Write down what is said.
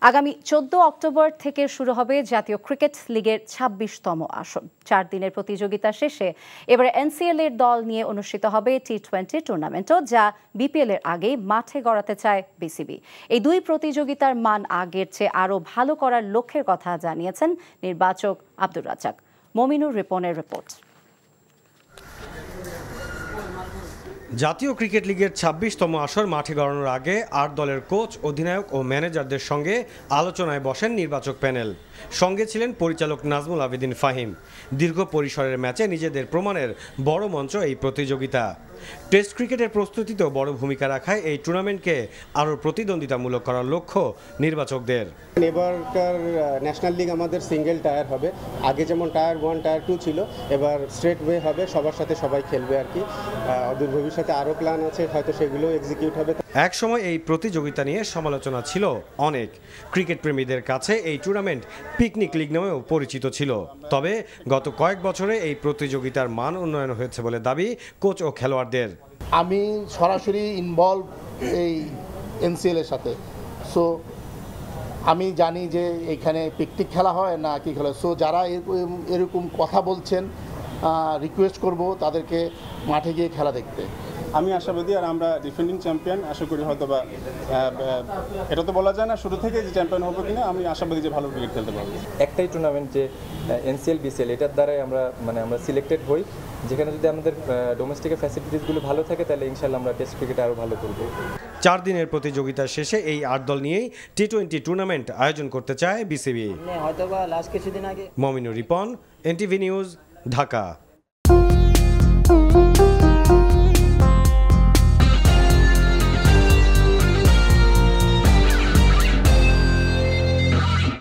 আগামী 14 অক্টোবর থেকে শুরু হবে জাতীয় ক্রিকেট লিগের ২৬তম আসর। 4 দিনের প্রতিযোগিতা শেষে এবারে এনসিএল এর দল নিয়ে অনুষ্ঠিত হবে টি-20 টুর্নামেন্টও, যা বিপিএল এর আগেই মাঠে গড়াতে চায় বিসিবি। এই দুই প্রতিযোগিতার মান আগের চেয়ে আরও ভালো করার লক্ষ্যের কথা জানিয়েছেন নির্বাচক আব্দুর রাজ্জাক। মমিনুর রিপনের রিপোর্ট। জাতীয় ক্রিকেট লিগের ২৬তম আসর মাঠে গড়ানোর আগে ৮ দলের কোচ, অধিনায়ক ও ম্যানেজারদের সঙ্গে আলোচনায় বসেন নির্বাচক প্যানেল। সঙ্গে ছিলেন পরিচালক নাজমুল আবেদিন ফাহিম। দীর্ঘ পরিসরের ম্যাচে নিজেদের প্রমাণের বড় মঞ্চ এই প্রতিযোগিতা। টেস্ট ক্রিকেটের প্রস্তুতিতেও বড় ভূমিকা রাখায় এই টুর্নামেন্টকে আরও প্রতিদ্বন্দ্বিতামূলক করার লক্ষ্য নির্বাচকদের। এবারকার ন্যাশনাল লিগ আমাদের সিঙ্গেল টায়ার হবে। আগে যেমন টায়ার 1, টায়ার 2 ছিল, এবার স্ট্রেট ওয়ে হবে, সবার সাথে সবাই খেলবে আর কি। অদূর ভবিষ্যতে আরও প্ল্যান আছে, হয়তো সেগুলো এক্সিকিউট হবে। এক সময় এই প্রতিযোগিতা নিয়ে সমালোচনা ছিল অনেক। ক্রিকেট প্রেমীদের কাছে এই টুর্নামেন্ট পিকনিক লিগ নামেও পরিচিত ছিল। তবে গত কয়েক বছরে এই প্রতিযোগিতার মান উন্নয়ন হয়েছে বলে দাবি কোচ ও খেলোয়াড়দের। আমি সরাসরি ইনভলভ এই এনসিএল এর সাথে, সো আমি জানি যে এখানে পিকনিক খেলা হয় না কি খেলা। সো যারা এরকম কথা বলছেন, রিকোয়েস্ট করব তাদেরকে মাঠে গিয়ে খেলা দেখতে। আমি আশাবাদী, আর আমরা ডিফেন্ডিং চ্যাম্পিয়ন, আশা করি হয়তো বা এটা তো বলা যায় না শুরু থেকে যে চ্যাম্পিয়ন হবো কিনা। আমি আশাবাদী যে ভালো ক্রিকেট খেলতে পারবো। একটাই টুর্নামেন্ট যে এনসিএল বিসিএল, এটার দ্বারাই আমরা সিলেক্টেড হই, যেখানে যদি আমাদের ডোমেস্টিক ফ্যাসিলিটিসগুলো ভালো থাকে তাহলে ইনশাল্লাহ আমরা টেস্ট ক্রিকেট আরও ভালো করব। 4 দিনের প্রতিযোগিতা শেষে এই 8 দল নিয়েই টি-20 টুর্নামেন্ট আয়োজন করতে চায় BCB. Mominur Ripon, NTV news, Dhaka.